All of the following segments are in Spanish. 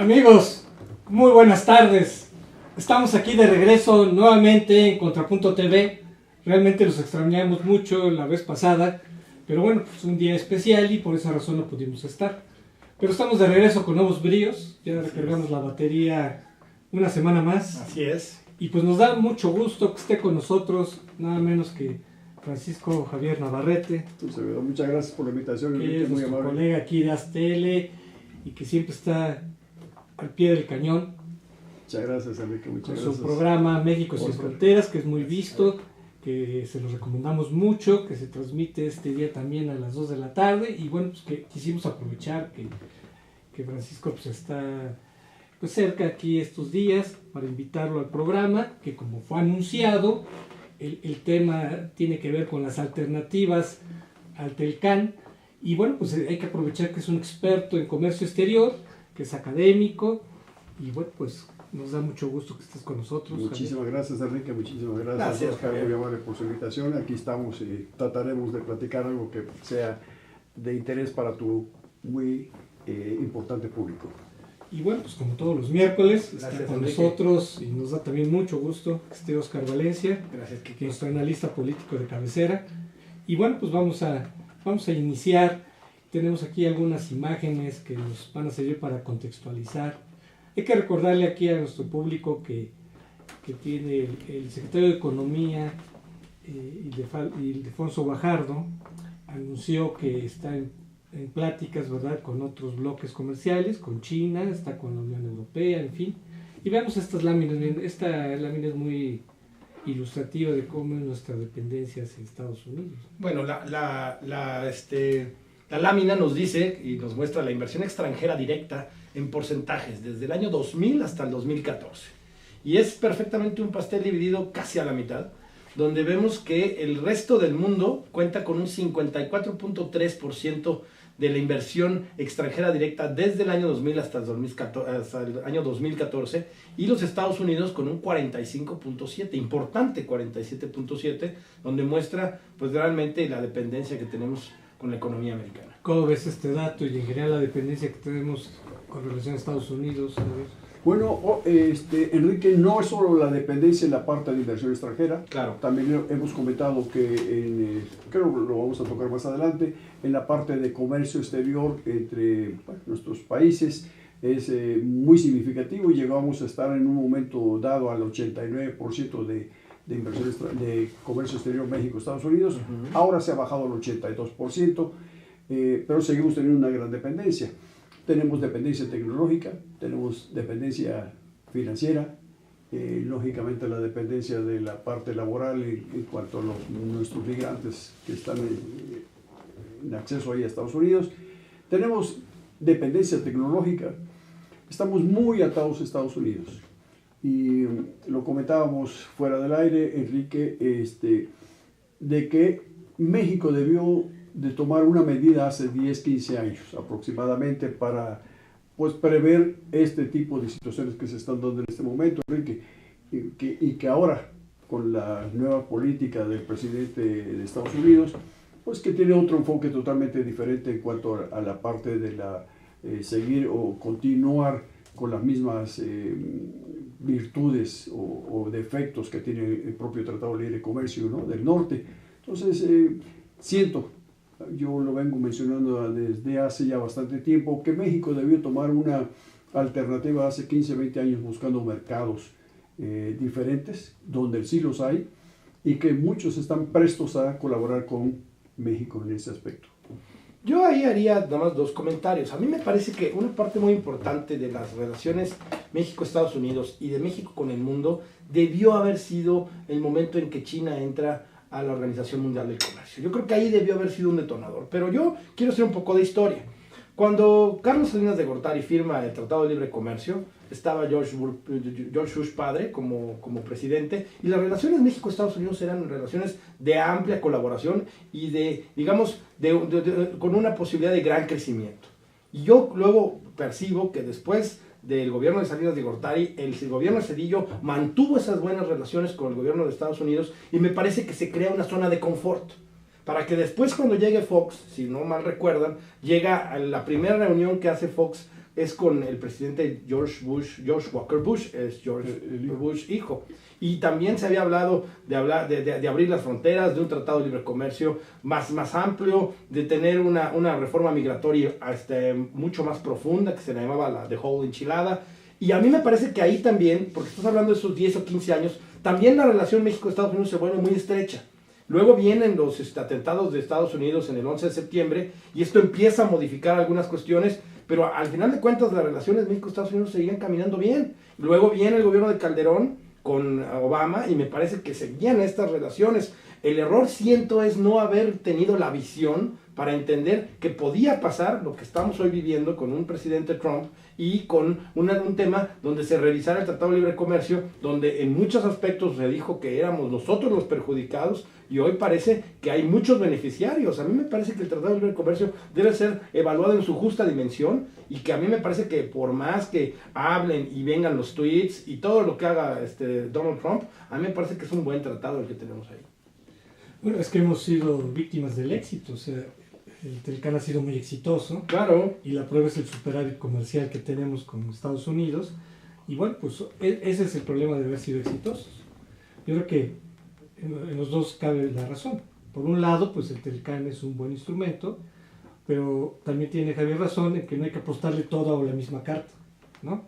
Amigos, muy buenas tardes. Estamos aquí de regreso nuevamente en Contrapunto TV. Realmente los extrañamos mucho la vez pasada, pero bueno, pues un día especial y por esa razón no pudimos estar. Pero estamos de regreso con nuevos bríos, ya recargamos la batería una semana más. Así es. Y pues nos da mucho gusto que esté con nosotros, nada menos que Francisco Javier Navarrete. Muchas gracias por la invitación, Que es muy nuestro amable. colega aquí de ASTL y que siempre está al pie del cañón. Muchas gracias, Enrique, muchas Con gracias. su programa México sin Fronteras, que es muy visto, que se los recomendamos mucho, que se transmite este día también a las 2 de la tarde. Y bueno, pues que quisimos aprovechar que Francisco pues está pues cerca aquí estos días para invitarlo al programa, que como fue anunciado, el tema tiene que ver con las alternativas al Telcán. Y bueno, pues hay que aprovechar que es un experto en comercio exterior, que es académico, y bueno, pues nos da mucho gusto que estés con nosotros. Muchísimas gracias, Enrique, muchísimas gracias. Gracias, Oscar, Javier. muy amable por su invitación. Aquí estamos y trataremos de platicar algo que sea de interés para tu muy importante público. Y bueno, pues como todos los miércoles, está Gracias, con Enrique. nosotros y nos da también mucho gusto que esté Oscar Valencia, Gracias, que es Kiki. nuestro analista político de cabecera. Y bueno, pues vamos a iniciar. Tenemos aquí algunas imágenes que nos van a servir para contextualizar. Hay que recordarle aquí a nuestro público que tiene el secretario de Economía, Ildefonso Guajardo, anunció que está en pláticas, ¿verdad?, con otros bloques comerciales, con China, está con la Unión Europea, en fin. Y veamos estas láminas. Esta lámina es muy ilustrativa de cómo es nuestra dependencia hacia Estados Unidos. Bueno, la lámina nos dice y nos muestra la inversión extranjera directa en porcentajes desde el año 2000 hasta el 2014. Y es perfectamente un pastel dividido casi a la mitad, donde vemos que el resto del mundo cuenta con un 54.3% de la inversión extranjera directa desde el año 2000 hasta el año 2014, y los Estados Unidos con un 45.7%, importante 47.7%, donde muestra pues realmente la dependencia que tenemos con la economía americana. ¿Cómo ves este dato y en general la dependencia que tenemos con relación a Estados Unidos? Bueno, Enrique, no es solo la dependencia en la parte de inversión extranjera. Claro. También hemos comentado que, creo que lo vamos a tocar más adelante, en la parte de comercio exterior entre nuestros países es muy significativo y llegamos a estar en un momento dado al 89% de inversión de comercio exterior México-Estados Unidos. Ahora se ha bajado al 82%, pero seguimos teniendo una gran dependencia. Tenemos dependencia tecnológica, tenemos dependencia financiera, lógicamente la dependencia de la parte laboral en cuanto a nuestros migrantes que están en acceso ahí a Estados Unidos. Tenemos dependencia tecnológica, estamos muy atados a Estados Unidos. Y lo comentábamos fuera del aire, Enrique, de que México debió de tomar una medida hace 10, 15 años aproximadamente para pues prever este tipo de situaciones que se están dando en este momento, Enrique, y que ahora con la nueva política del presidente de Estados Unidos, pues que tiene otro enfoque totalmente diferente en cuanto a la parte de la seguir o continuar con las mismas virtudes o defectos que tiene el propio Tratado de Libre Comercio, ¿no?, del norte. Entonces, yo lo vengo mencionando desde hace ya bastante tiempo, que México debió tomar una alternativa hace 15, 20 años buscando mercados diferentes, donde sí los hay, y que muchos están prestos a colaborar con México en ese aspecto. Yo ahí haría nada más dos comentarios. A mí me parece que una parte muy importante de las relaciones México-Estados Unidos y de México con el mundo debió haber sido el momento en que China entra a la Organización Mundial del Comercio. Yo creo que ahí debió haber sido un detonador, pero yo quiero hacer un poco de historia. Cuando Carlos Salinas de Gortari firma el Tratado de Libre Comercio, estaba George Bush padre como presidente, y las relaciones México-Estados Unidos eran relaciones de amplia colaboración y de, digamos, con una posibilidad de gran crecimiento. Y yo luego percibo que después del gobierno de Salinas de Gortari, el gobierno de Cedillo mantuvo esas buenas relaciones con el gobierno de Estados Unidos, y me parece que se crea una zona de confort para que después, cuando llegue Fox, si no mal recuerdan, llega a la primera reunión que hace Fox es con el presidente George Walker Bush, es George Bush hijo. Y también se había hablado de abrir las fronteras, de un tratado de libre comercio más amplio, de tener una reforma migratoria mucho más profunda, que se llamaba la de Whole Enchilada. Y a mí me parece que ahí también, porque estás hablando de esos 10 o 15 años, también la relación México-Estados Unidos se vuelve muy estrecha. Luego vienen los atentados de Estados Unidos en el 11 de septiembre y esto empieza a modificar algunas cuestiones, pero al final de cuentas las relaciones México-Estados Unidos seguían caminando bien. Luego viene el gobierno de Calderón con Obama y me parece que seguían estas relaciones. El error, siento, es no haber tenido la visión para entender que podía pasar lo que estamos hoy viviendo con un presidente Trump y con un tema donde se revisara el Tratado de Libre Comercio, donde en muchos aspectos se dijo que éramos nosotros los perjudicados y hoy parece que hay muchos beneficiarios. A mí me parece que el Tratado de Libre Comercio debe ser evaluado en su justa dimensión y que a mí me parece que por más que hablen y vengan los tweets y todo lo que haga Donald Trump, a mí me parece que es un buen tratado el que tenemos ahí. Bueno, es que hemos sido víctimas del éxito, o sea, el Telcán ha sido muy exitoso. Claro. Y la prueba es el superávit comercial que tenemos con Estados Unidos. Y bueno, pues ese es el problema de haber sido exitosos. Yo creo que en los dos cabe la razón. Por un lado, pues el Telcán es un buen instrumento, pero también tiene Javier razón en que no hay que apostarle todo a la misma carta, ¿no?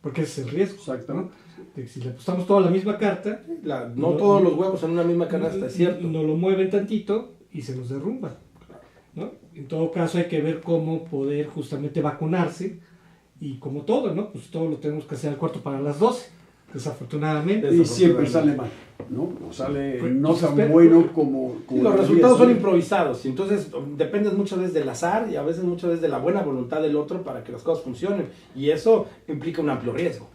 Porque ese es el riesgo. Exactamente. ¿no? De que si le apostamos todo a la misma carta, no todos los huevos en una misma canasta, es cierto. No lo mueven tantito y se nos derrumba, ¿no? En todo caso hay que ver cómo poder justamente vacunarse y como todo, ¿no? Pues todo lo tenemos que hacer al cuarto para las 12, desafortunadamente. Y siempre sale mal, ¿no? O sale Pues, no tan espera, bueno como los resultados son improvisados, y entonces dependes muchas veces del azar y a veces muchas veces de la buena voluntad del otro para que las cosas funcionen, y eso implica un amplio riesgo.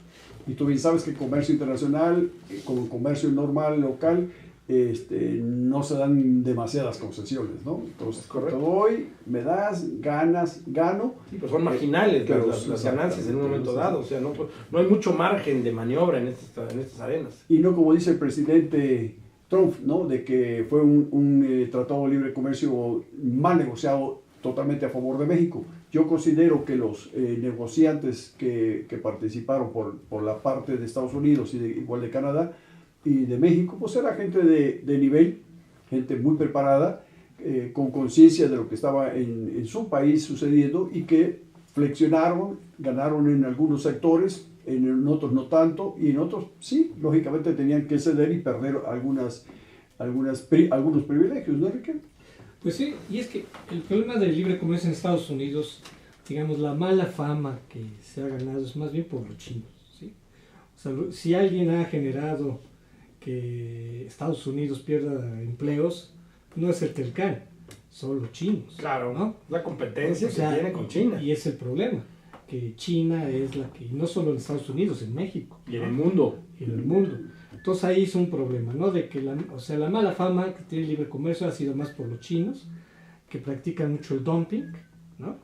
Y tú bien sabes que comercio internacional, como comercio normal, local, no se dan demasiadas concesiones, ¿no? Entonces, te doy, me das, ganas, gano. Sí, pues son marginales Pero las ganancias en un momento dado, o sea, no hay mucho margen de maniobra en estas arenas. Y no como dice el presidente Trump, ¿no? De que fue un tratado de libre comercio mal negociado, totalmente a favor de México. Yo considero que los negociantes que participaron por la parte de Estados Unidos y igual de Canadá y de México, pues era gente de nivel, gente muy preparada, con conciencia de lo que estaba en su país sucediendo y que flexionaron, ganaron en algunos sectores, en otros no tanto, y en otros sí, lógicamente tenían que ceder y perder algunos privilegios, ¿no, Enrique? Pues sí, y es que el problema del libre comercio en Estados Unidos, digamos, la mala fama que se ha ganado es más bien por los chinos, ¿sí? O sea, si alguien ha generado que Estados Unidos pierda empleos, no es el Telcán, son los chinos. Claro, ¿no? La competencia O sea, que tiene con China. Y es el problema, que China es la que, no solo en Estados Unidos, en México. Y en el mundo. Y en el mundo. Entonces ahí es un problema, ¿no? De que la mala fama que tiene el libre comercio ha sido más por los chinos, que practican mucho el dumping, ¿no?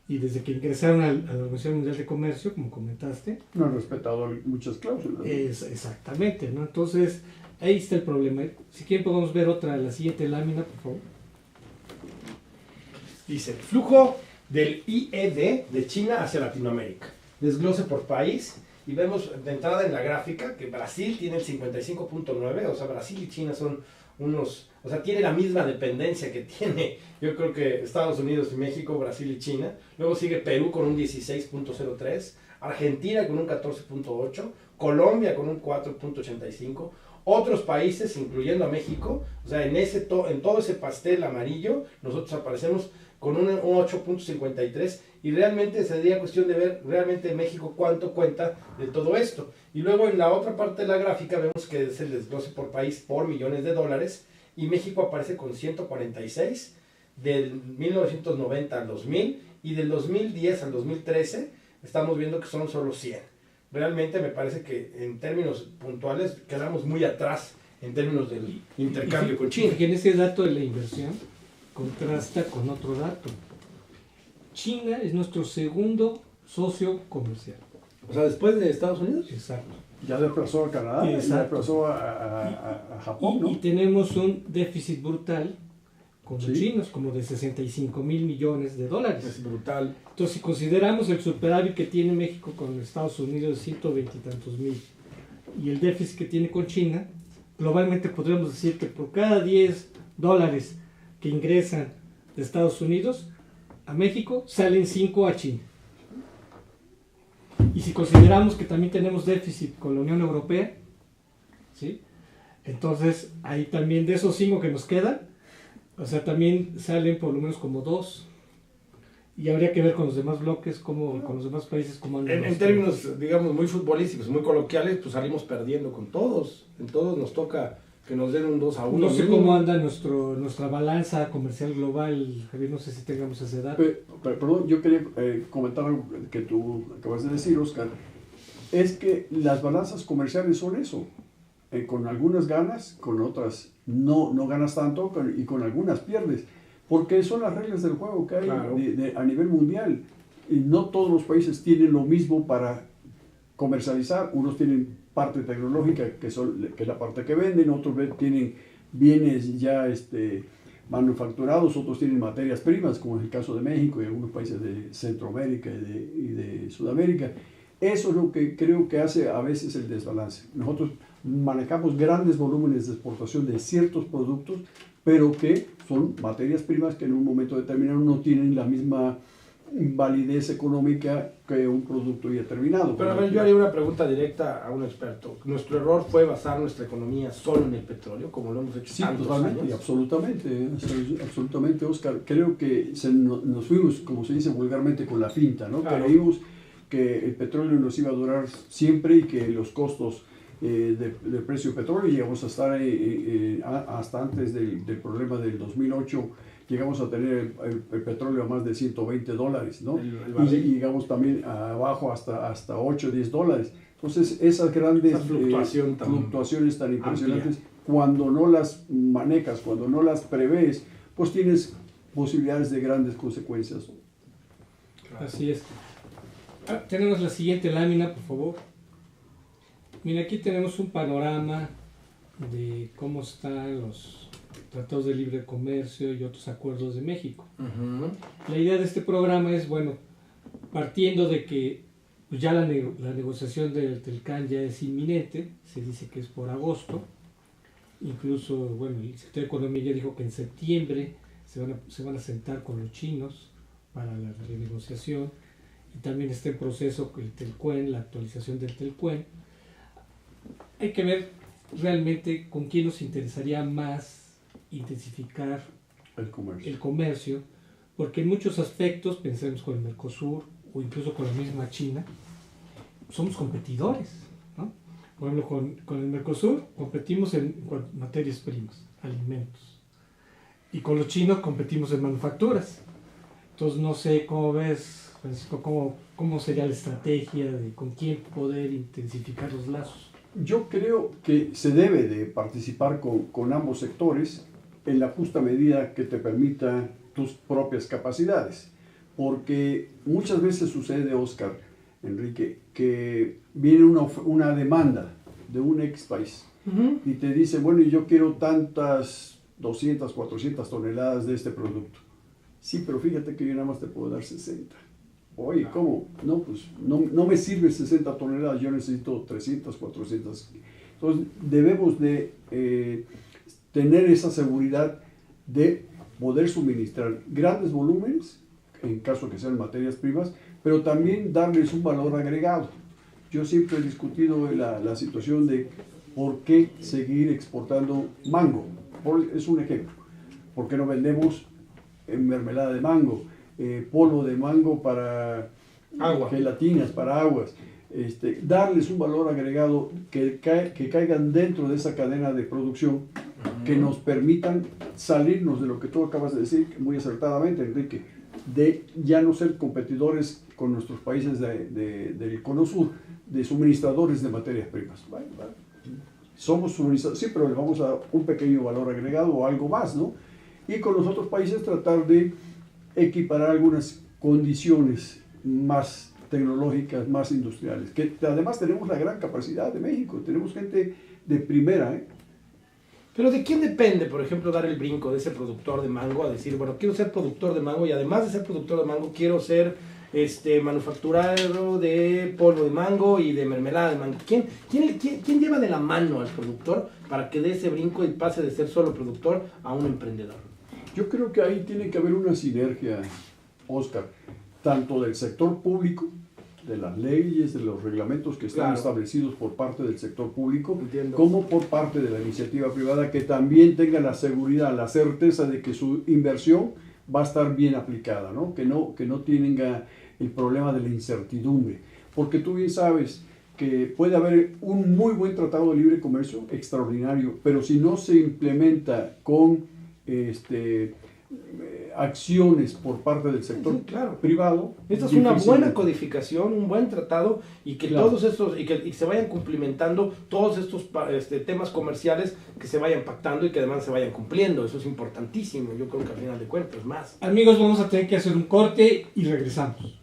Y desde que ingresaron a la Organización Mundial de Comercio, como comentaste, No han respetado muchas cláusulas. exactamente, ¿no? Entonces ahí está el problema. Si quieren podemos ver la siguiente lámina, por favor. Dice, flujo del IED de China hacia Latinoamérica. Desglose por país. Y vemos de entrada en la gráfica que Brasil tiene el 55.9, o sea, Brasil y China son o sea, tiene la misma dependencia que tiene, yo creo que Estados Unidos y México, Brasil y China. Luego sigue Perú con un 16.03, Argentina con un 14.8, Colombia con un 4.85, otros países, incluyendo a México, o sea, en todo ese pastel amarillo, nosotros aparecemos con un 8.53, y realmente sería cuestión de ver realmente México cuánto cuenta de todo esto. Y luego en la otra parte de la gráfica vemos que es el desglose por país por millones de dólares, y México aparece con 146 del 1990 al 2000, y del 2010 al 2013 estamos viendo que son solo 100. Realmente me parece que en términos puntuales quedamos muy atrás en términos del intercambio con China. En ese dato de la inversión contrasta con otro dato. China es nuestro segundo socio comercial. O sea, después de Estados Unidos. Exacto. Ya desplazó a Canadá, ya Exacto. desplazó a Japón, ¿no? Y tenemos un déficit brutal con Sí. los chinos, como de 65,000 millones de dólares. Es brutal. Entonces, si consideramos el superávit que tiene México con Estados Unidos de 120 y tantos mil y el déficit que tiene con China, globalmente podríamos decir que por cada 10 dólares que ingresan de Estados Unidos a México, salen 5 a China. Y si consideramos que también tenemos déficit con la Unión Europea, ¿sí? Entonces ahí también de esos 5 que nos quedan, o sea, también salen por lo menos como 2. Y habría que ver con los demás bloques, con los demás países, cómo andan. En términos, digamos, muy futbolísticos, muy coloquiales, pues salimos perdiendo con todos. En todos nos toca que nos den un 2-1. No sé cómo anda nuestra balanza comercial global, Javier, no sé si tengamos esa edad. Perdón, yo quería comentar algo que tú acabas de decir, Oscar. Es que las balanzas comerciales son eso. Con algunas ganas, con otras no ganas tanto y con algunas pierdes. Porque son las reglas del juego que hay Claro. a nivel mundial. Y no todos los países tienen lo mismo para comercializar. Unos tienen parte tecnológica, que es la parte que venden, otros tienen bienes ya manufacturados, otros tienen materias primas, como es el caso de México y algunos países de Centroamérica y de Sudamérica. Eso es lo que creo que hace a veces el desbalance. Nosotros manejamos grandes volúmenes de exportación de ciertos productos, pero que son materias primas que en un momento determinado no tienen la misma validez económica que un producto ya terminado. Pero a ver, yo haría una pregunta directa a un experto. ¿Nuestro error fue basar nuestra economía solo en el petróleo, como lo hemos hecho Sí, tantos totalmente, años? absolutamente, Oscar. Creo que nos fuimos, como se dice vulgarmente, con la finta, ¿no? Claro. Creímos que el petróleo nos iba a durar siempre y que los costos del precio del petróleo, llegamos a estar hasta antes del problema del 2008, llegamos a tener el petróleo a más de $120, ¿no? El barril. Y llegamos también abajo hasta 8 o 10 dólares. Entonces, esas grandes Esa fluctuaciones tan impresionantes, cuando no las manejas, cuando no las prevés, pues tienes posibilidades de grandes consecuencias. Así es. Tenemos la siguiente lámina, por favor. Mira, aquí tenemos un panorama de cómo están los tratados de libre comercio y otros acuerdos de México. Ujú. La idea de este programa es, bueno, partiendo de que pues ya la negociación del TELCAN ya es inminente, se dice que es por agosto, incluso, bueno, el secretario de Economía ya dijo que en septiembre se van a sentar con los chinos para la renegociación, y también está en proceso el TELCUEN, la actualización del TELCUEN. Hay que ver realmente con quién nos interesaría más intensificar el comercio, porque en muchos aspectos, pensemos con el Mercosur o incluso con la misma China, somos competidores, ¿no? Por ejemplo, con el Mercosur competimos en materias primas, alimentos, y con los chinos competimos en manufacturas. Entonces no sé cómo ves, Francisco, cómo sería la estrategia de con quién poder intensificar los lazos. Yo creo que se debe de participar con ambos sectores en la justa medida que te permita tus propias capacidades. Porque muchas veces sucede, Oscar, Enrique, que viene una demanda de un ex país y te dice, bueno, yo quiero tantas 200, 400 toneladas de este producto. Sí, pero fíjate que yo nada más te puedo dar 60. Oye, ¿cómo? No, pues no me sirve 60 toneladas, yo necesito 300, 400. Entonces, debemos de tener esa seguridad de poder suministrar grandes volúmenes, en caso que sean materias primas, pero también darles un valor agregado. Yo siempre he discutido la situación de por qué seguir exportando mango. Es un ejemplo. ¿Por qué no vendemos mermelada de mango? Polvo de mango para gelatinas, para aguas, darles un valor agregado que caigan dentro de esa cadena de producción, que nos permitan salirnos de lo que tú acabas de decir muy acertadamente, Enrique, de ya no ser competidores con nuestros países del Cono Sur, de suministradores de materias primas. ¿Vale? Somos suministradores, sí, pero le vamos a dar un pequeño valor agregado o algo más, ¿no? Y con los otros países tratar de equiparar algunas condiciones más tecnológicas, más industriales, que además tenemos la gran capacidad de México, tenemos gente de primera, Pero ¿de quién depende, por ejemplo, dar el brinco de ese productor de mango a decir, bueno, quiero ser productor de mango y además de ser productor de mango, quiero ser manufacturero de polvo de mango y de mermelada de mango? ¿Quién lleva de la mano al productor para que dé ese brinco y pase de ser solo productor a un emprendedor? Yo creo que ahí tiene que haber una sinergia, Oscar, tanto del sector público, de las leyes, de los reglamentos que están establecidos por parte del sector público, como por parte de la iniciativa privada, que también tenga la seguridad, la certeza de que su inversión va a estar bien aplicada, ¿no? Que no tenga el problema de la incertidumbre. Porque tú bien sabes que puede haber un muy buen tratado de libre comercio, extraordinario, pero si no se implementa con acciones por parte del sector privado. Esta es una buena codificación, un buen tratado, y que todos estos, y que se vayan cumplimentando todos estos temas comerciales, que se vayan pactando y que además se vayan cumpliendo. Eso es importantísimo, yo creo que al final de cuentas más. Amigos, vamos a tener que hacer un corte y regresamos.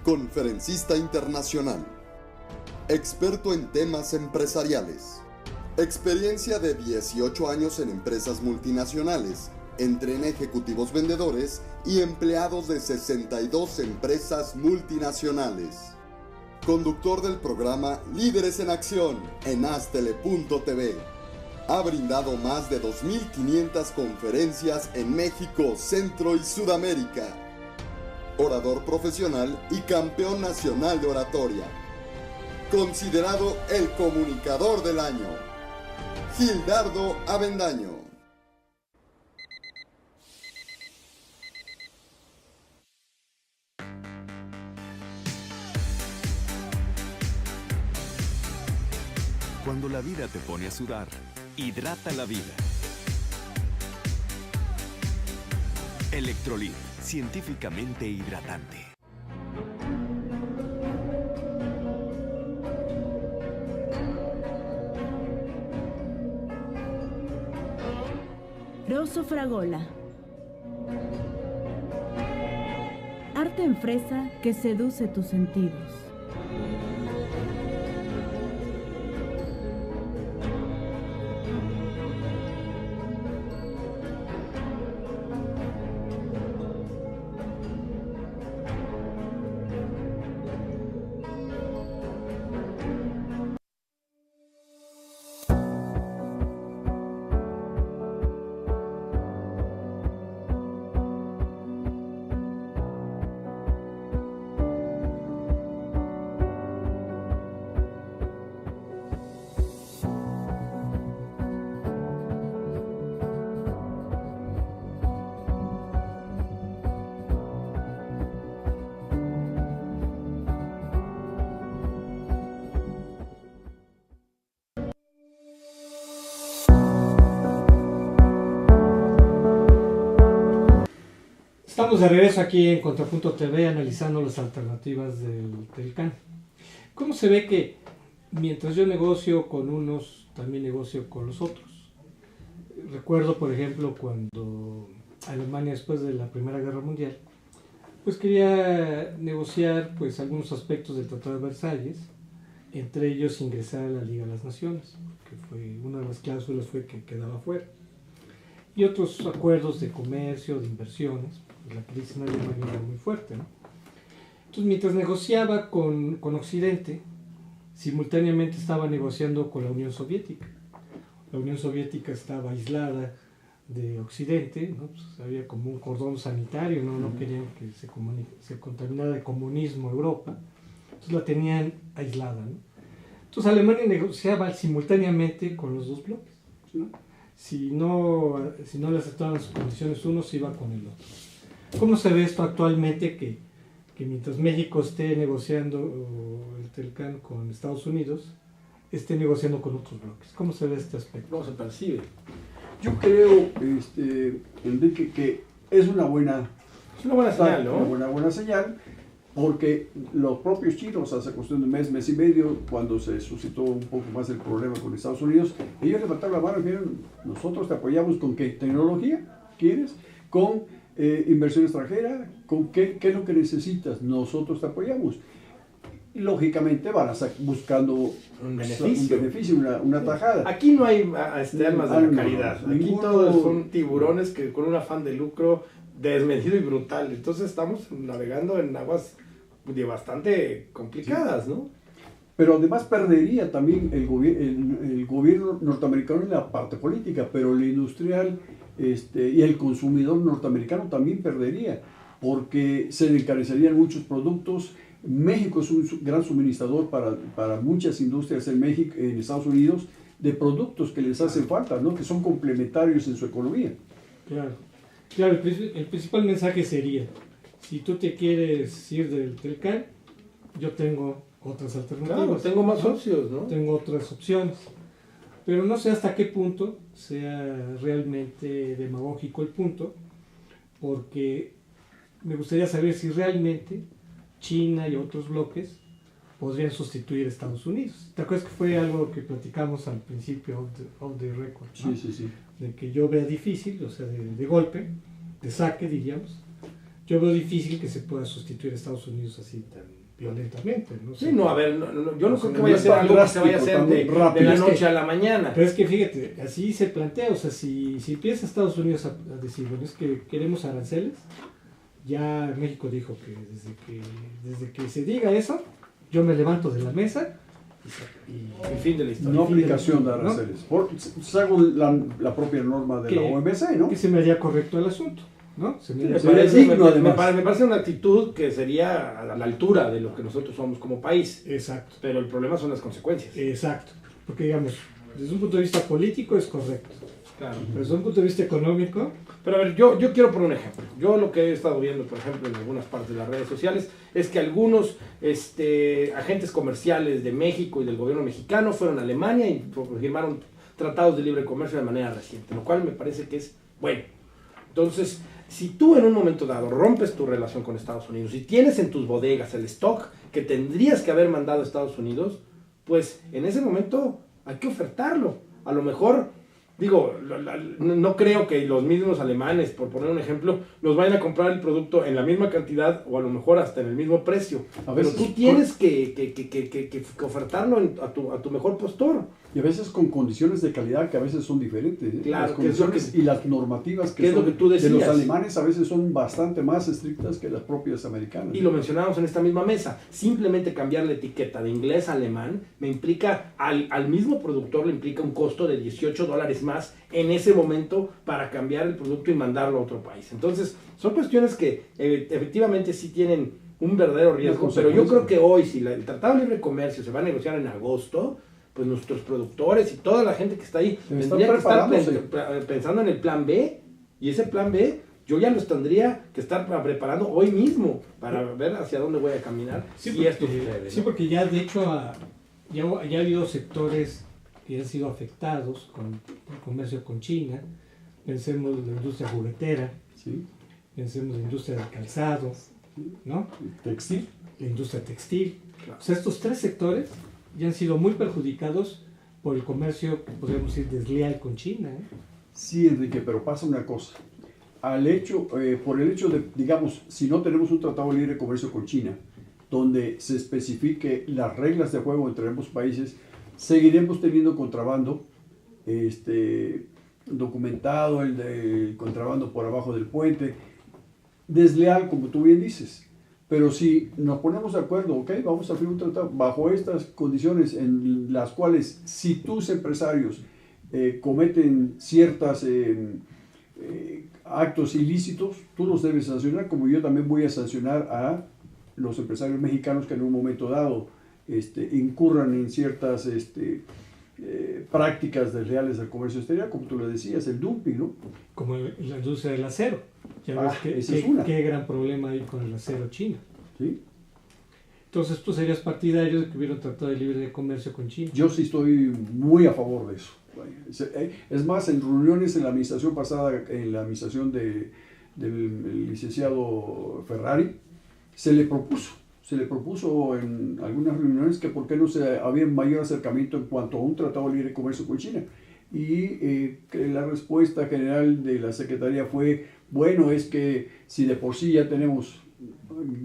Conferencista internacional, experto en temas empresariales, experiencia de 18 años en empresas multinacionales, entrena ejecutivos vendedores y empleados de 62 empresas multinacionales. Conductor del programa Líderes en Acción en Astele.tv. Ha brindado más de 2.500 conferencias en México, Centro y Sudamérica. Orador profesional y campeón nacional de oratoria. Considerado el comunicador del año. Gildardo Avendaño. Cuando la vida te pone a sudar, hidrata la vida. Electrolit, científicamente hidratante. Rosso Fragola. Arte en fresa que seduce tus sentidos. Estamos de regreso aquí en Contrapunto TV analizando las alternativas del Telcán. ¿Cómo se ve que mientras yo negocio con unos, también negocio con los otros? Recuerdo, por ejemplo, cuando Alemania, después de la Primera Guerra Mundial, pues quería negociar pues algunos aspectos del Tratado de Versalles, entre ellos ingresar a la Liga de las Naciones, que fue una de las cláusulas fue que quedaba fuera, y otros acuerdos de comercio, de inversiones. La crisis en Alemania era muy fuerte, ¿no? Entonces, mientras negociaba con Occidente, simultáneamente estaba negociando con la Unión Soviética. La Unión Soviética estaba aislada de Occidente, ¿no? Pues había como un cordón sanitario, no querían que se contaminara de comunismo Europa, entonces la tenían aislada, ¿no? Entonces Alemania negociaba simultáneamente con los dos bloques, ¿no? Si no le aceptaban sus condiciones uno, se iba con el otro. ¿Cómo se ve esto actualmente que mientras México esté negociando el Telcán con Estados Unidos, esté negociando con otros bloques? ¿Cómo se ve este aspecto? ¿Cómo se percibe? Yo creo, Enrique, que es una buena señal, ¿no? Una buena señal, porque los propios chinos, hace cuestión de mes y medio, cuando se suscitó un poco más el problema con Estados Unidos, ellos levantaron la mano y dijeron, nosotros te apoyamos con qué tecnología quieres, con inversión extranjera, con qué es lo que necesitas, nosotros te apoyamos. Y lógicamente van a estar buscando un beneficio, una tajada. Aquí no hay almas de la caridad, aquí todos son tiburones que con un afán de lucro desmedido y brutal, entonces estamos navegando en aguas bastante complicadas, ¿no? Pero además perdería también el gobierno norteamericano en la parte política, pero el industrial y el consumidor norteamericano también perdería, porque se encarecerían muchos productos. México es un gran suministrador para muchas industrias en México, en Estados Unidos, de productos que les hacen falta, ¿no? Que son complementarios en su economía. Claro, el principal mensaje sería, si tú te quieres ir del Telcán, yo tengo otras alternativas. Claro, tengo más socios, ¿no? Tengo otras opciones. Pero no sé hasta qué punto sea realmente demagógico el punto, porque me gustaría saber si realmente China y otros bloques podrían sustituir a Estados Unidos. ¿Te acuerdas que fue algo que platicamos al principio of the record, ¿no? Sí. De que yo veo difícil, o sea, de golpe, de saque, diríamos, yo veo difícil que se pueda sustituir a Estados Unidos así tan violentamente, ¿no? Sí, no, a ver, yo no creo que vaya a ser algo que se vaya a hacer de la noche a la mañana. Pero es que fíjate, así se plantea, o sea, si empieza Estados Unidos a decir, bueno, es que queremos aranceles, ya México dijo que desde que se diga eso, yo me levanto de la mesa y el fin de la historia. No aplicación de aranceles, ¿no? Según la propia norma de la OMC, ¿no? Que se me haría correcto el asunto, ¿no? Me parece una actitud que sería a la altura de lo que nosotros somos como país. Exacto. Pero el problema son las consecuencias. Exacto. Porque digamos, desde un punto de vista político es correcto. Claro. Pero desde un punto de vista económico... Pero a ver, yo quiero poner un ejemplo. Yo lo que he estado viendo, por ejemplo, en algunas partes de las redes sociales, es que algunos agentes comerciales de México y del gobierno mexicano fueron a Alemania y firmaron tratados de libre comercio de manera reciente, lo cual me parece que es bueno. Entonces, si tú en un momento dado rompes tu relación con Estados Unidos y tienes en tus bodegas el stock que tendrías que haber mandado a Estados Unidos, pues en ese momento hay que ofertarlo. A lo mejor... Digo, no creo que los mismos alemanes, por poner un ejemplo, nos vayan a comprar el producto en la misma cantidad o a lo mejor hasta en el mismo precio. Pero tú tienes que ofertarlo a tu mejor postor. Y a veces con condiciones de calidad que a veces son diferentes. Claro, las condiciones y las normativas que son tú de los alemanes a veces son bastante más estrictas que las propias americanas. Y lo mencionamos en esta misma mesa. Simplemente cambiar la etiqueta de inglés a alemán me implica, al mismo productor le implica un costo de $18 más en ese momento para cambiar el producto y mandarlo a otro país. Entonces, son cuestiones que efectivamente sí tienen un verdadero riesgo, pero yo creo que hoy, si el Tratado de Libre Comercio se va a negociar en agosto, pues nuestros productores y toda la gente que está ahí tendría que estar pensando en el plan B, y ese plan B yo ya los tendría que estar preparando hoy mismo para ver hacia dónde voy a caminar. Esto sucede, ¿no? Sí, porque ya de hecho ya ha habido sectores que han sido afectados con el comercio con China. Pensemos en la industria juguetera, ¿sí? pensemos en la industria del calzado, ¿no? Textil. La industria textil. Claro. O sea, estos tres sectores ya han sido muy perjudicados por el comercio, podríamos decir, desleal con China, ¿eh? Sí, Enrique, pero pasa una cosa. Por el hecho de, digamos, si no tenemos un tratado de libre comercio con China, donde se especifique las reglas de juego entre ambos países, seguiremos teniendo contrabando, documentado el contrabando por abajo del puente, desleal, como tú bien dices. Pero si nos ponemos de acuerdo, ok, vamos a firmar un tratado bajo estas condiciones en las cuales si tus empresarios cometen ciertos actos ilícitos, tú los debes sancionar, como yo también voy a sancionar a los empresarios mexicanos que en un momento dado incurran en ciertas prácticas desleales del comercio exterior, como tú lo decías, el dumping, ¿no? Como en la industria del acero. Ya ves esa es una. qué gran problema hay con el acero chino. ¿Sí? Entonces tú serías partidario de que hubiera un tratado de libre comercio con China. Yo sí estoy muy a favor de eso. Es más, en reuniones en la administración pasada, en la administración del licenciado Ferrari, se le propuso en algunas reuniones que por qué no había mayor acercamiento en cuanto a un tratado de libre comercio con China. Y que la respuesta general de la Secretaría fue, bueno, es que si de por sí ya tenemos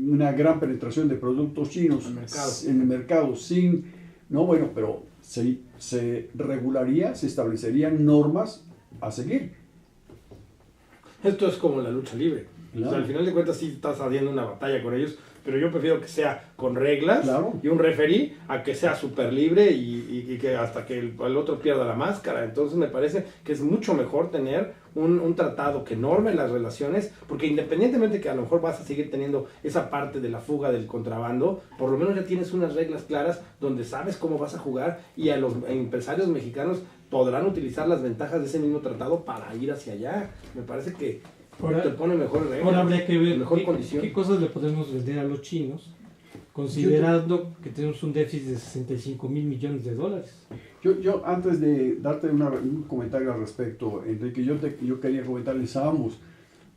una gran penetración de productos chinos en el mercado, pero se regularía, se establecerían normas a seguir. Esto es como la lucha libre. Claro. O sea, al final de cuentas sí estás haciendo una batalla con ellos, pero yo prefiero que sea con reglas y un referí a que sea súper libre y que hasta que el otro pierda la máscara. Entonces me parece que es mucho mejor tener un tratado que norme las relaciones, porque independientemente que a lo mejor vas a seguir teniendo esa parte de la fuga del contrabando, por lo menos ya tienes unas reglas claras donde sabes cómo vas a jugar y a los empresarios mexicanos podrán utilizar las ventajas de ese mismo tratado para ir hacia allá. Me parece que te pone mejor reglas. Ahora habría que ver mejor condición. qué cosas le podemos vender a los chinos, considerando que tenemos un déficit de 65 mil millones de dólares. Yo antes de darte un comentario al respecto, Enrique, yo quería comentarles a ambos.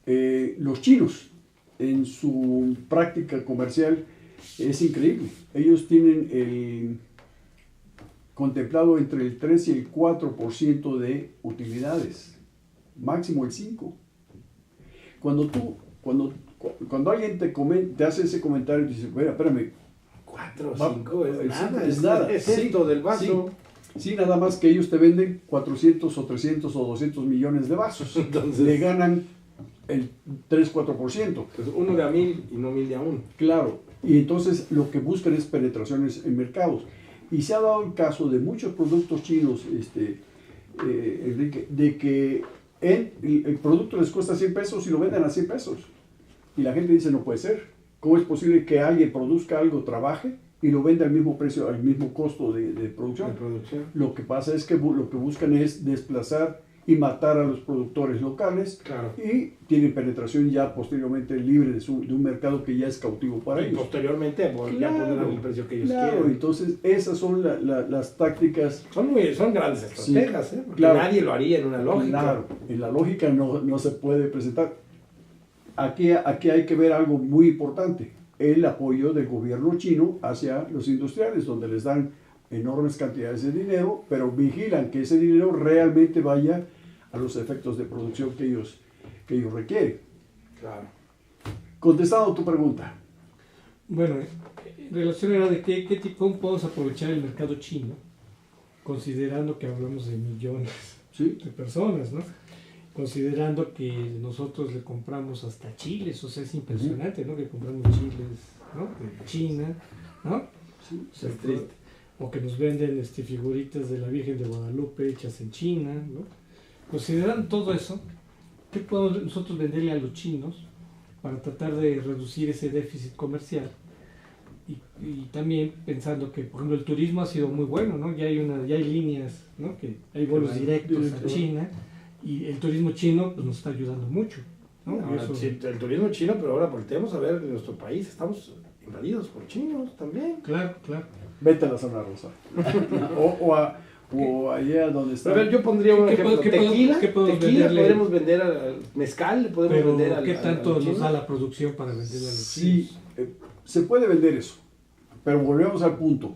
Los chinos, en su práctica comercial, es increíble. Ellos tienen contemplado entre el 3 y el 4% de utilidades, máximo el 5%. Cuando alguien te hace ese comentario, dice, bueno, espérame, 4 o 5 es nada. Es esto del vaso. Sí, nada más que ellos te venden 400 o 300 o 200 millones de vasos. Entonces, le ganan el 3-4%. Pues uno de a 1000 y no 1000 de a 1. Claro, y entonces lo que buscan es penetraciones en mercados. Y se ha dado el caso de muchos productos chinos, Enrique, de que el producto les cuesta 100 pesos y lo venden a 100 pesos. Y la gente dice, no puede ser. ¿Cómo es posible que alguien produzca algo, trabaje y lo venda al mismo precio, al mismo costo de producción? Lo que pasa es que lo que buscan es desplazar y matar a los productores locales, claro, y tienen penetración ya posteriormente libre de un mercado que ya es cautivo para ellos. Y posteriormente ya pondrán el precio que ellos Claro, quieren. entonces esas son las tácticas. Son grandes estrategias, Sí, porque claro, nadie lo haría en una lógica. Claro, en la lógica no se puede presentar. Aquí hay que ver algo muy importante, el apoyo del gobierno chino hacia los industriales, donde les dan enormes cantidades de dinero, pero vigilan que ese dinero realmente vaya a los efectos de producción que ellos requieren. Claro. Contestando tu pregunta. Bueno, en relación era de qué tipo podemos aprovechar el mercado chino, considerando que hablamos de millones de personas, ¿no? Considerando que nosotros le compramos hasta chiles, o sea, es impresionante, ¿no? Que compramos chiles, ¿no? De China, ¿no? Sí, o sea, o que nos venden figuritas de la Virgen de Guadalupe hechas en China, ¿no? Considerando todo eso, ¿qué podemos nosotros venderle a los chinos para tratar de reducir ese déficit comercial? Y también pensando que, por ejemplo, el turismo ha sido muy bueno, ¿no? Ya hay líneas, ¿no? Que hay vuelos directos a China, y el turismo chino pues, nos está ayudando mucho, ¿no? Ahora, eso... sí, el turismo chino, pero ahora volteemos a ver en nuestro país, estamos invadidos por chinos también. Claro. Vete a la zona rosa. o allá donde está. A ver, yo pondría un ¿Qué ejemplo. qué Tequila, qué podemos tequila venderle? podremos vender al mezcal, le podemos Pero vender al ¿qué tanto al nos chino. da la producción para venderle a los Sí, chinos? se puede vender eso, pero volvemos al punto.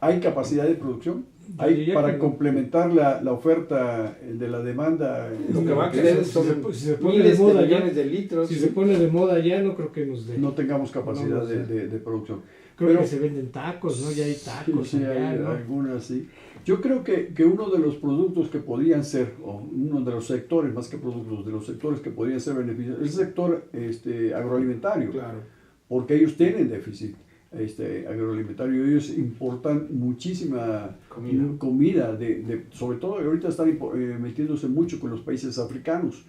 ¿Hay capacidad de producción? Yo ¿Hay diría para que no. complementar la oferta de la demanda? Lo que va a que querer es- son si se pone de miles de moda ya, millones de litros. Si se pone de moda ya, no creo que nos dé. no tengamos capacidad No, no sé. de producción. Creo pero- que se venden tacos, ¿no? Ya hay tacos Sí, allá, hay ¿no? algunas, sí. Yo creo que uno de los productos que podrían ser, o uno de los sectores, más que productos, de los sectores que podrían ser beneficiados, es el sector agroalimentario, Claro. porque ellos tienen déficit agroalimentario, ellos importan muchísima comida sobre todo ahorita están metiéndose mucho con los países africanos.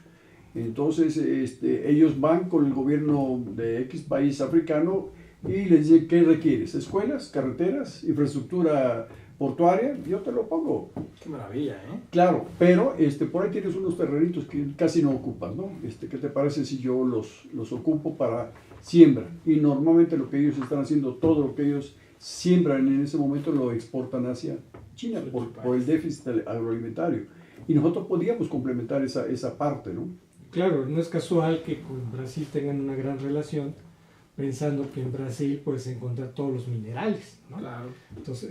Entonces ellos van con el gobierno de X país africano y les dicen, ¿qué requieres? ¿Escuelas, carreteras, infraestructura portuaria? Yo te lo pongo. Qué maravilla, ¿eh? Claro, pero por ahí tienes unos terrenitos que casi no ocupas, ¿no? ¿Qué te parece si yo los ocupo para siembra? Y normalmente lo que ellos están haciendo, todo lo que ellos siembran en ese momento lo exportan hacia China por el déficit agroalimentario. Y nosotros podíamos complementar esa parte, ¿no? Claro, no es casual que con Brasil tengan una gran relación, pensando que en Brasil puedes encontrar todos los minerales, ¿no? Claro. Entonces,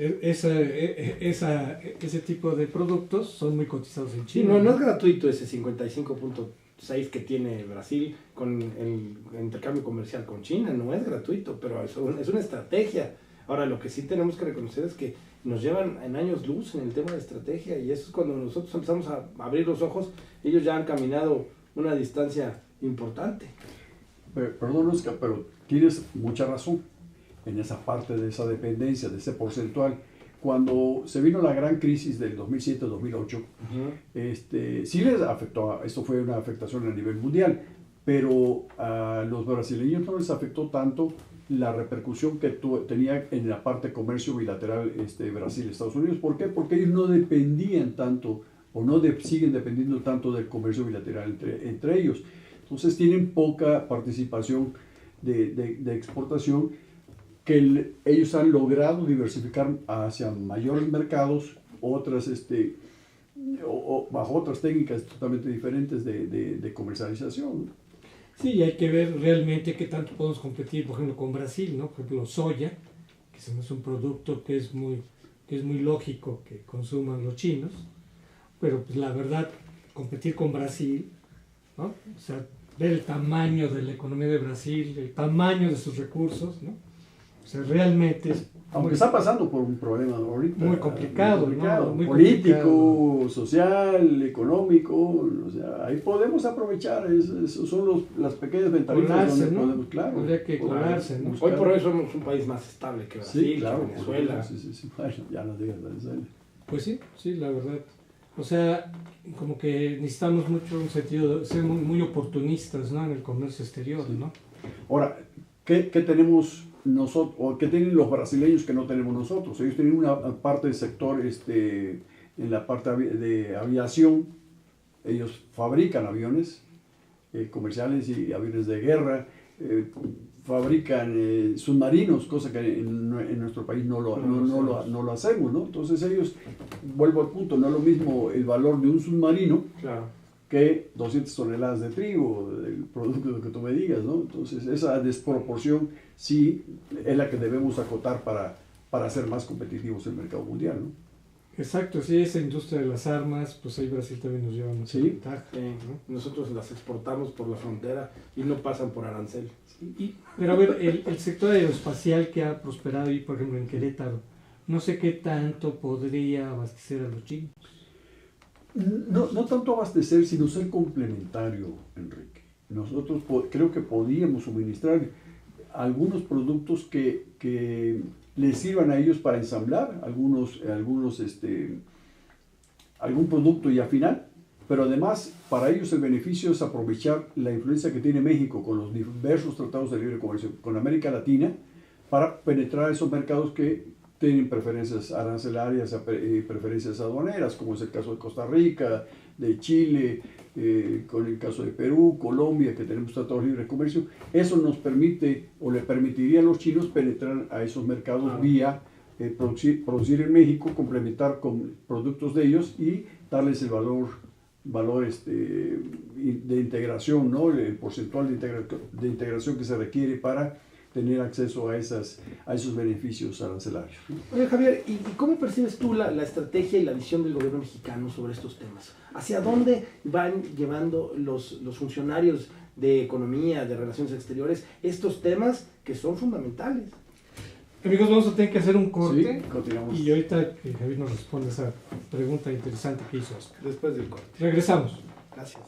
ese tipo de productos son muy cotizados en Sí, China. no es gratuito ese 55.6 que tiene Brasil con el intercambio comercial con China, no es gratuito, pero es una estrategia. Ahora, lo que sí tenemos que reconocer es que nos llevan en años luz en el tema de estrategia, y eso es cuando nosotros empezamos a abrir los ojos, ellos ya han caminado una distancia importante. Perdón, Oscar, pero tienes mucha razón en esa parte de esa dependencia, de ese porcentual. Cuando se vino la gran crisis del 2007-2008, sí les afectó, esto fue una afectación a nivel mundial, pero a los brasileños no les afectó tanto la repercusión que tenía en la parte comercio bilateral Brasil-Estados Unidos. ¿Por qué? Porque ellos no dependían tanto, o siguen dependiendo tanto del comercio bilateral entre ellos. Entonces tienen poca participación de exportación, que ellos han logrado diversificar hacia mayores mercados, otras bajo otras técnicas totalmente diferentes de comercialización, ¿no? Sí, y hay que ver realmente qué tanto podemos competir, por ejemplo, con Brasil, ¿no? Por ejemplo, soya, que es un producto que es muy lógico que consuman los chinos, pero pues la verdad, competir con Brasil, ¿no? O sea, ver el tamaño de la economía de Brasil, el tamaño de sus recursos, ¿no? O sea, realmente es Aunque está pasando por un problema ahorita muy complicado, ¿no? Muy político, complicado. social, económico, o sea, ahí podemos aprovechar, esos son las pequeñas ventanitas Colarse, donde ¿no? podemos, claro. Habría que colarse, ¿no? Hoy por hoy somos un país más estable que Brasil, Sí, claro, que Venezuela. sí. Bueno, ya no digas Venezuela. Pues sí, la verdad. O sea, como que necesitamos mucho un sentido de ser muy oportunistas, ¿no? En el comercio exterior, ¿no? Ahora, ¿qué tenemos nosotros, o qué tienen los brasileños que no tenemos nosotros? Ellos tienen una parte del sector, en la parte de aviación, ellos fabrican aviones comerciales y aviones de guerra, fabrican submarinos, cosa que en nuestro país no lo hacemos, ¿no? Entonces ellos, vuelvo al punto, no es lo mismo el valor de un submarino, Claro. que 200 toneladas de trigo, del producto que tú me digas, ¿no? Entonces, esa desproporción sí es la que debemos acotar para ser más competitivos en el mercado mundial, ¿no? Exacto, sí, esa industria de las armas, pues ahí Brasil también nos lleva mucha Sí. ventaja. Sí, ¿no? Nosotros las exportamos por la frontera y no pasan por arancel. Pero a ver, el sector aeroespacial que ha prosperado ahí, por ejemplo, en Querétaro, no sé qué tanto podría abastecer a los chinos. No tanto abastecer, sino ser complementario, Enrique. Nosotros creo que podíamos suministrar algunos productos que les sirvan a ellos para ensamblar algún producto y afinar, pero además para ellos el beneficio es aprovechar la influencia que tiene México con los diversos tratados de libre comercio con América Latina para penetrar esos mercados que tienen preferencias arancelarias y preferencias aduaneras, como es el caso de Costa Rica, de Chile, con el caso de Perú, Colombia, que tenemos tratados de libre comercio. Eso nos permite, o le permitiría a los chinos penetrar a esos mercados vía producir en México, complementar con productos de ellos y darles el valor de integración, ¿no? El porcentual de integración que se requiere para tener acceso a esos beneficios arancelarios, ¿no? Oye, Javier, ¿y cómo percibes tú la estrategia y la visión del gobierno mexicano sobre estos temas? ¿Hacia dónde van llevando los funcionarios de economía, de relaciones exteriores, estos temas que son fundamentales? Amigos, vamos a tener que hacer un corte. Sí, continuamos. Y ahorita que Javier nos responde esa pregunta interesante que hizo Oscar. Después del corte. Regresamos. Gracias.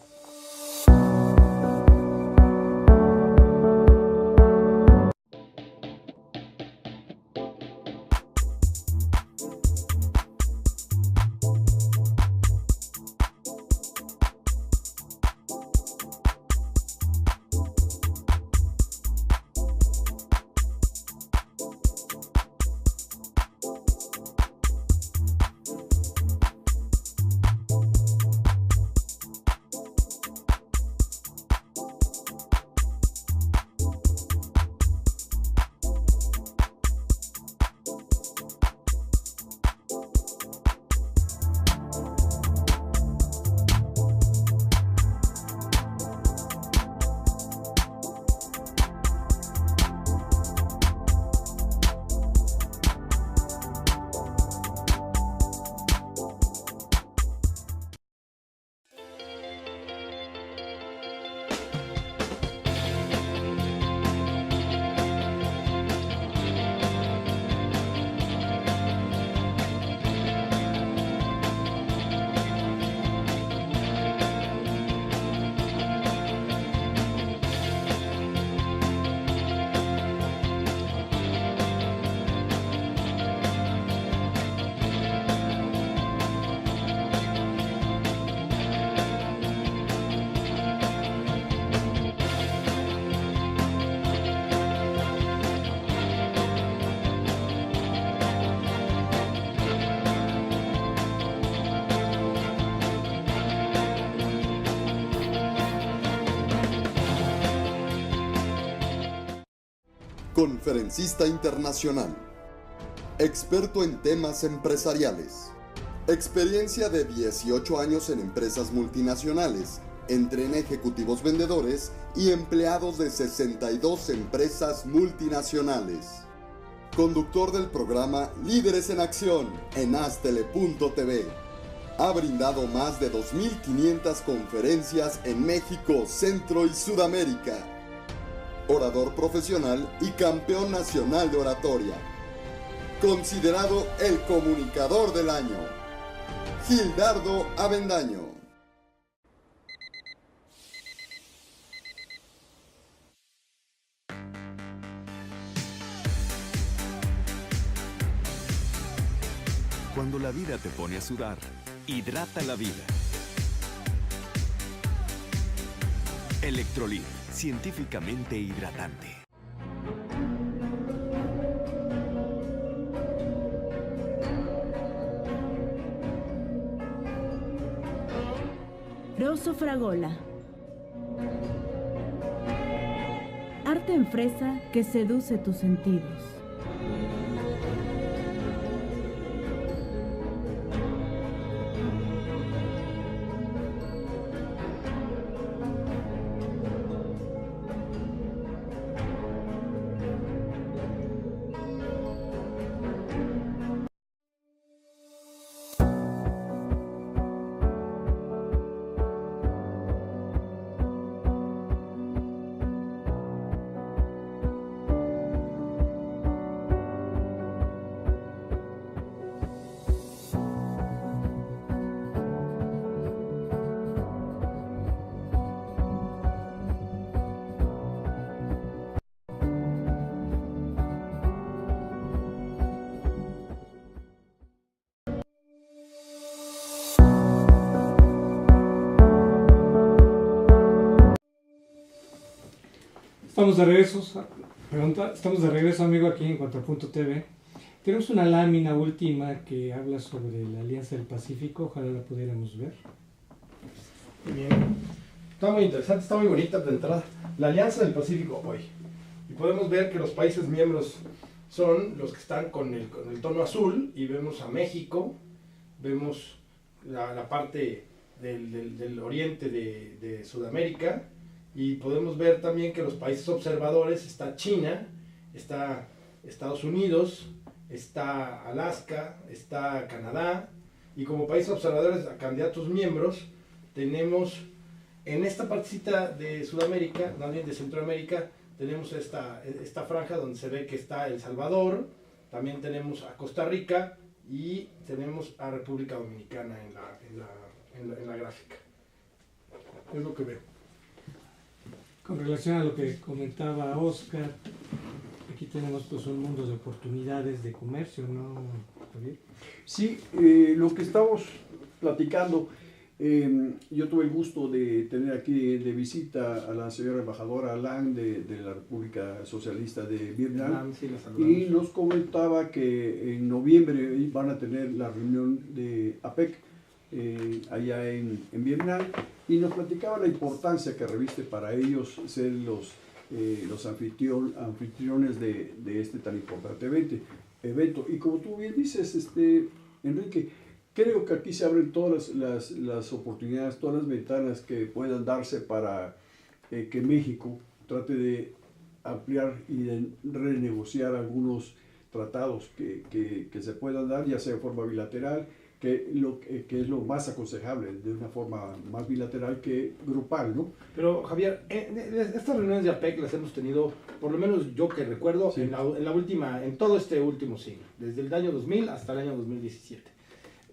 Conferencista internacional. Experto en temas empresariales. Experiencia de 18 años en empresas multinacionales, entre en ejecutivos vendedores y empleados de 62 empresas multinacionales. Conductor del programa Líderes en Acción en Astele.tv. Ha brindado más de 2.500 conferencias en México, Centro y Sudamérica. Orador profesional y campeón nacional de oratoria. Considerado el comunicador del año. Gildardo Avendaño. Cuando la vida te pone a sudar, hidrata la vida. Electrolit, científicamente hidratante. Rosso Fragola. Arte en fresa que seduce tus sentidos. Estamos de regreso, amigo, aquí en Contrapunto.tv. Tenemos una lámina última que habla sobre la Alianza del Pacífico, ojalá la pudiéramos ver. Muy bien. Está muy interesante, está muy bonita de entrada. La Alianza del Pacífico hoy. Y podemos ver que los países miembros son los que están con el tono azul, y vemos a México, vemos la parte del oriente de Sudamérica, y podemos ver también que los países observadores está China, está Estados Unidos, está Alaska, está Canadá, y como países observadores a candidatos miembros tenemos en esta partecita de Sudamérica, más bien de Centroamérica, tenemos esta franja donde se ve que está El Salvador, también tenemos a Costa Rica y tenemos a República Dominicana en la gráfica. Es lo que veo. Con relación a lo que comentaba Oscar, aquí tenemos pues un mundo de oportunidades de comercio, ¿no, Javier? Sí, lo que estamos platicando, yo tuve el gusto de tener aquí de visita a la señora embajadora Lang de la República Socialista de Vietnam, Sí, la saludamos. y nos comentaba que en noviembre van a tener la reunión de APEC allá en Vietnam, y nos platicaba la importancia que reviste para ellos ser los anfitriones de este tan importante evento. Y como tú bien dices, Enrique, creo que aquí se abren todas las oportunidades, todas las ventanas que puedan darse para que México trate de ampliar y de renegociar algunos tratados que se puedan dar, ya sea de forma bilateral, que es lo más aconsejable, de una forma más bilateral que grupal, ¿no? Pero Javier, estas reuniones de APEC las hemos tenido, por lo menos yo que recuerdo, Sí. en todo este último siglo, desde el año 2000 hasta el año 2017.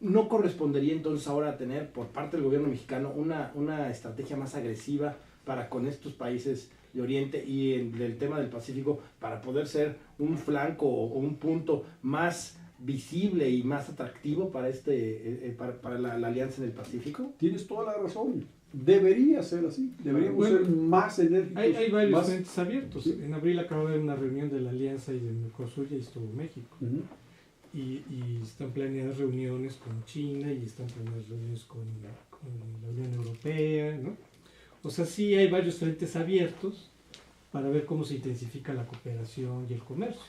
¿No correspondería entonces ahora a tener por parte del gobierno mexicano una estrategia más agresiva para con estos países de Oriente y en el tema del Pacífico, para poder ser un flanco o un punto más visible y más atractivo para para la alianza en el Pacífico? Tienes toda la razón. Debería ser así. Deberíamos Bueno, ser más enérgicos. Hay varios más... frentes abiertos. Sí. En abril acaba de haber una reunión de la Alianza y de Mercosur y estuvo México. Ujú. Y están planeadas reuniones con China y están planeadas reuniones con la Unión Europea, ¿no? O sea, sí hay varios frentes abiertos para ver cómo se intensifica la cooperación y el comercio.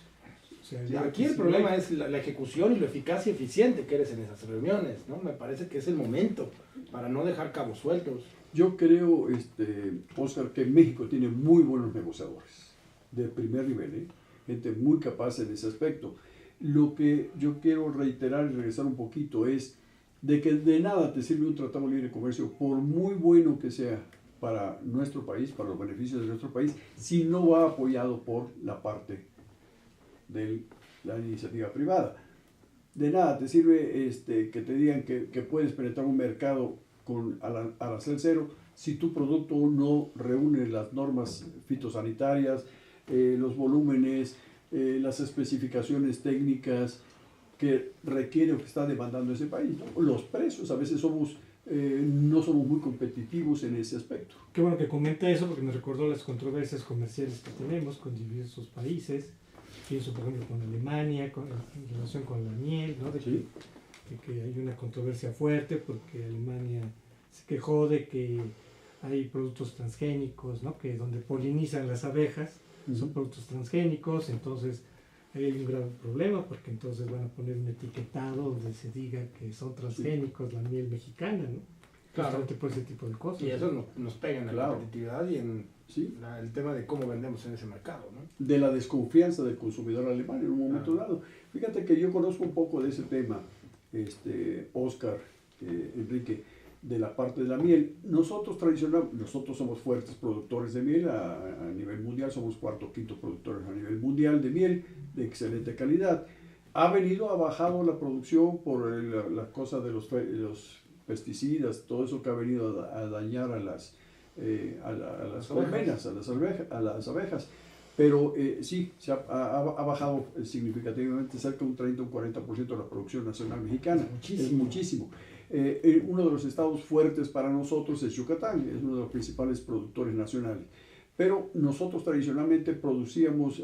O sea, yo creo Aquí que el sí problema hay- es la ejecución y lo eficaz y eficiente que eres en esas reuniones, ¿no? Me parece que es el momento para no dejar cabos sueltos. Yo creo, Oscar, que México tiene muy buenos negociadores de primer nivel, gente muy capaz en ese aspecto. Lo que yo quiero reiterar y regresar un poquito es de que de nada te sirve un tratado de libre comercio, por muy bueno que sea para nuestro país, para los beneficios de nuestro país, si no va apoyado por la parte de la iniciativa privada. De nada te sirve que te digan que puedes penetrar un mercado con arancel cero si tu producto no reúne las normas fitosanitarias, los volúmenes, las especificaciones técnicas que requiere o que está demandando ese país, ¿no? Los precios, a veces no somos muy competitivos en ese aspecto. Qué bueno que comenta eso porque me recordó las controversias comerciales que tenemos con diversos países. Pienso, por ejemplo, con Alemania, en relación con la miel, ¿no? Sí. De que hay una controversia fuerte porque Alemania se quejó de que hay productos transgénicos, ¿no? Que donde polinizan las abejas son productos transgénicos, entonces ahí hay un gran problema porque entonces van a poner un etiquetado donde se diga que son transgénicos la miel mexicana, ¿no? Claro. Justamente por ese tipo de cosas. Y eso nos pega en la Claro. competitividad y en Sí. el tema de cómo vendemos en ese mercado, ¿no? De la desconfianza del consumidor alemán en un momento dado. Fíjate que yo conozco un poco de ese tema, Oscar, Enrique, de la parte de la miel. Nosotros somos fuertes productores de miel a nivel mundial, somos cuarto o quinto productores a nivel mundial de miel de excelente calidad. Ha bajado la producción por la cosa de los pesticidas, todo eso que ha venido a dañar a las colmenas, a las abejas. Pero sí, ha bajado significativamente, cerca de un 30 o un 40% de la producción nacional mexicana. Es muchísimo. Uno de los estados fuertes para nosotros es Yucatán, es uno de los principales productores nacionales. Pero nosotros tradicionalmente producíamos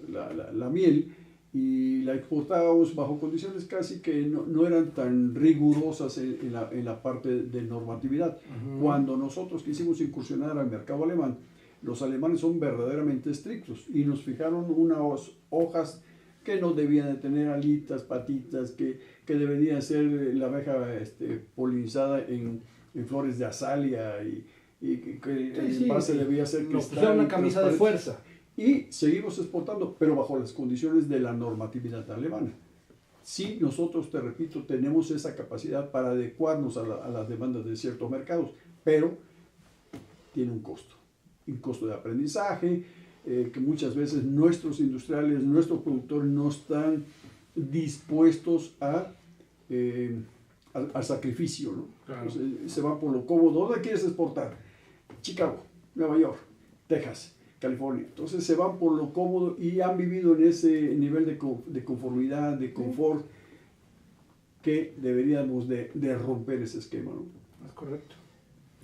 la miel y la exportábamos bajo condiciones casi que no eran tan rigurosas en la parte de normatividad. Cuando nosotros quisimos incursionar al mercado alemán, los alemanes son verdaderamente estrictos y nos fijaron unas hojas que no debían de tener alitas, patitas, que debería ser la abeja polinizada en flores de azalia y que el envase debía ser nos cristal pusieron una y camisa de transparente. fuerza. Y seguimos exportando, pero bajo las condiciones de la normatividad alemana. Sí, nosotros, te repito, tenemos esa capacidad para adecuarnos a las demandas de ciertos mercados, pero tiene un costo de aprendizaje, que muchas veces nuestros industriales, nuestros productores no están dispuestos al sacrificio, ¿no? Claro. Entonces, se van por lo cómodo. ¿Dónde quieres exportar? Chicago, Nueva York, Texas, California. Entonces se van por lo cómodo y han vivido en ese nivel de conformidad, de confort, que deberíamos de romper ese esquema, ¿no? Es correcto.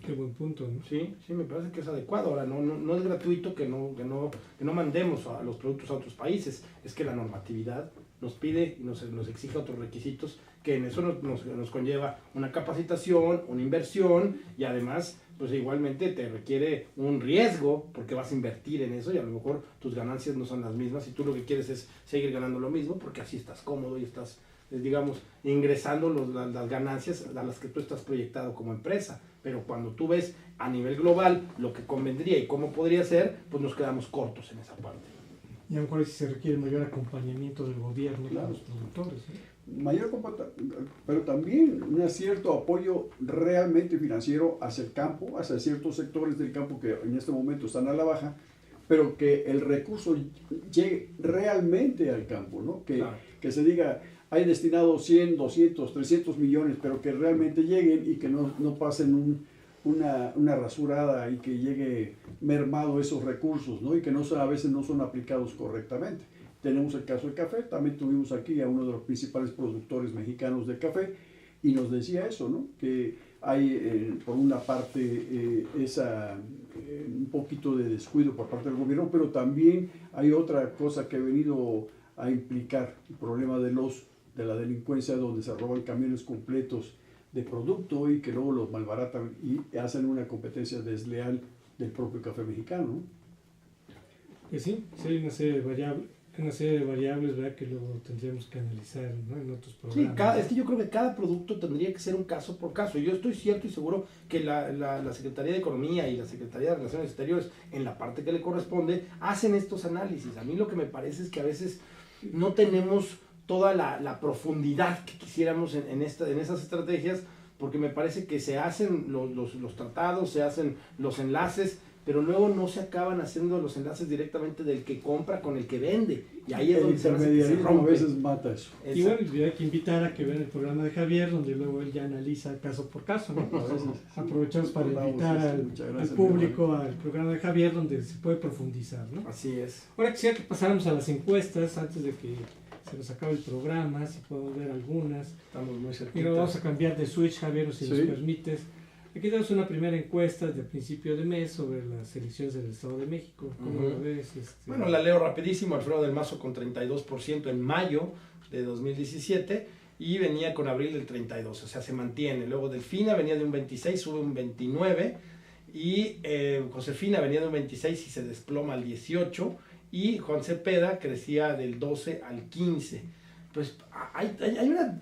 Qué buen punto, ¿no? Sí, me parece que es adecuado. Ahora, no es gratuito que no mandemos a los productos a otros países. Es que la normatividad nos pide y nos exige otros requisitos, que en eso nos conlleva una capacitación, una inversión, y además, pues igualmente te requiere un riesgo, porque vas a invertir en eso y a lo mejor tus ganancias no son las mismas y tú lo que quieres es seguir ganando lo mismo, porque así estás cómodo y estás, digamos, ingresando las ganancias a las que tú estás proyectado como empresa. Pero cuando tú ves a nivel global lo que convendría y cómo podría ser, pues nos quedamos cortos en esa parte. Y a lo mejor si se requiere mayor acompañamiento del gobierno Claro. con los productores, ¿no? Pero también un cierto apoyo realmente financiero hacia el campo, hacia ciertos sectores del campo que en este momento están a la baja, pero que el recurso llegue realmente al campo, ¿no? Claro. Que se diga, hay destinado 100, 200, 300 millones, pero que realmente lleguen y que no pasen una rasurada y que llegue mermado esos recursos, ¿no? Y que a veces no son aplicados correctamente. Tenemos el caso del café, también tuvimos aquí a uno de los principales productores mexicanos de café y nos decía eso, ¿no? Que hay por una parte un poquito de descuido por parte del gobierno, pero también hay otra cosa que ha venido a implicar el problema de la delincuencia, donde se roban camiones completos de producto y que luego los malbaratan y hacen una competencia desleal del propio café mexicano, ¿no? Que sí hay una serie de variables, ¿verdad?, que luego tendríamos que analizar, ¿no?, en otros programas. Sí, es que yo creo que cada producto tendría que ser un caso por caso. Yo estoy cierto y seguro que la Secretaría de Economía y la Secretaría de Relaciones Exteriores, en la parte que le corresponde, hacen estos análisis. A mí lo que me parece es que a veces no tenemos toda la profundidad que quisiéramos en esas estrategias, porque me parece que se hacen los tratados, se hacen los enlaces, pero luego no se acaban haciendo los enlaces directamente del que compra con el que vende. Y ahí es El donde se intermediarismo rompe. a veces mata eso. Y bueno, hay que invitar a que vean el programa de Javier, donde luego él ya analiza caso por caso, ¿no? Aprovechamos para invitar al público al programa de Javier, donde se puede profundizar, ¿no? Así es. Ahora quisiera que pasáramos a las encuestas antes de que se nos acabe el programa, si podemos ver algunas. Estamos muy Y cerquita. luego vamos a cambiar de switch, Javier, si nos Sí. permites. Aquí tenemos una primera encuesta de principio de mes sobre las elecciones del Estado de México. ¿Cómo Ujú. lo ves? Bueno, la leo rapidísimo. Alfredo del Mazo con 32% en mayo de 2017 y venía con abril del 32%, o sea, se mantiene. Luego Delfina venía de un 26, sube un 29 y Josefina venía de un 26 y se desploma al 18 y Juan Cepeda crecía del 12 al 15. Pues hay una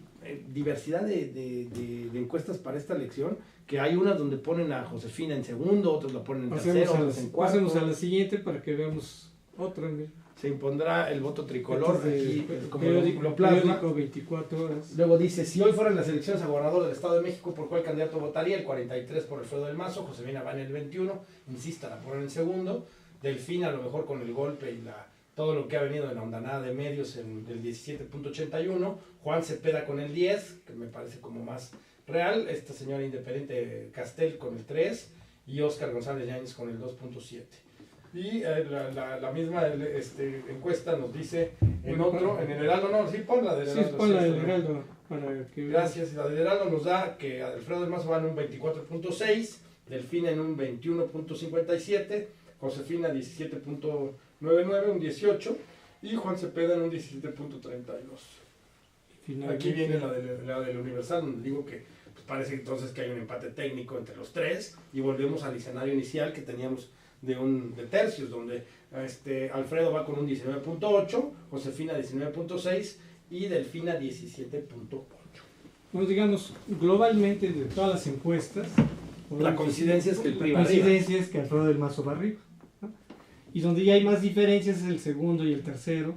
diversidad de encuestas para esta elección, que hay unas donde ponen a Josefina en segundo, otros la ponen en tercero, otros en cuarto. Pasemos a la siguiente para que veamos otra. Mira. Se impondrá el voto tricolor Este es de aquí, como lo periódico plasma. 24 horas. Luego dice, si hoy fueran las elecciones a gobernador del Estado de México, ¿por cuál candidato votaría? El 43 por Alfredo del Mazo, Josefina va en el 21, insista, la ponen en segundo, Delfina a lo mejor con el golpe y todo lo que ha venido de la ondanada de medios en el 17.81, Juan Cepeda con el 10, que me parece como más real, esta señora independiente Castel con el 3 y Óscar González Yáñez con el 2.7. Y la misma encuesta nos dice en el Heraldo, no, sí, ponla del Sí, Heraldo. pon la sí, del está Heraldo para que veas. Gracias. Y la del Heraldo nos da que Alfredo del Mazo va en un 24.6, Delfina en un 21.57, Josefina 17.99, un 18, y Juan Cepeda en un 17.32. Aquí viene la del Universal, donde digo que pues parece entonces que hay un empate técnico entre los tres, y volvemos al escenario inicial que teníamos de tercios, donde Alfredo va con un 19.8, Josefina 19.6 y Delfina 17.8. Bueno, digamos, globalmente de todas las encuestas, La coincidencia es que el PRI la va arriba. coincidencia es que Alfredo del Mazo va arriba, ¿no? Y donde ya hay más diferencias es el segundo y el tercero,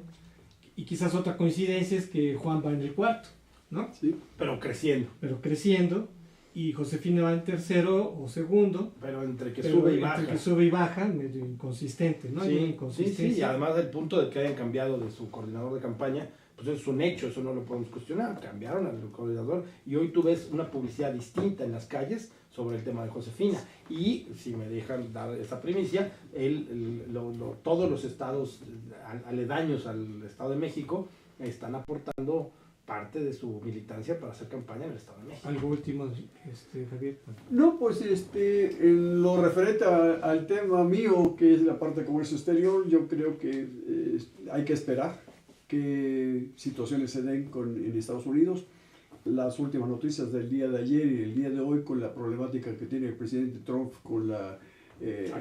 y quizás otra coincidencia es que Juan va en el cuarto, ¿no? Sí. Pero creciendo. Pero creciendo, y Josefina va en tercero o segundo, Pero entre que pero sube y entre baja. que sube y baja, medio inconsistente, ¿no? Hay una Sí, sí, inconsistencia. y además del punto de que hayan cambiado de su coordinador de campaña, pues eso es un hecho, eso no lo podemos cuestionar. Cambiaron al coordinador y hoy tú ves una publicidad distinta en las calles sobre el tema de Josefina. Y si me dejan dar esa primicia, todos los estados aledaños al Estado de México están aportando parte de su militancia para hacer campaña en el Estado de México. Algo último, Javier. No, pues en lo referente al tema mío, que es la parte de comercio exterior, yo creo que hay que esperar que situaciones se den en Estados Unidos. Las últimas noticias del día de ayer y el día de hoy con la problemática que tiene el presidente Trump con la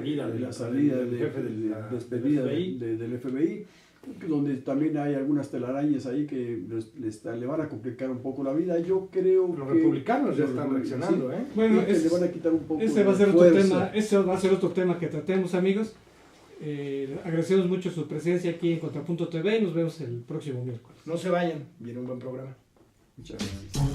salida del jefe de la despedida FBI. del FBI, donde también hay algunas telarañas ahí que le van a complicar un poco la vida. Yo creo Los que republicanos ya los están republicanos, reaccionando, sí. ¿eh? Bueno, Creo que le van a quitar un poco ese va a de ser otro fuerza. tema, ese va a ser otro tema que tratemos, amigos. Agradecemos mucho su presencia aquí en Contrapunto TV y nos vemos el próximo miércoles. No se vayan, viene un buen programa. Muchas gracias.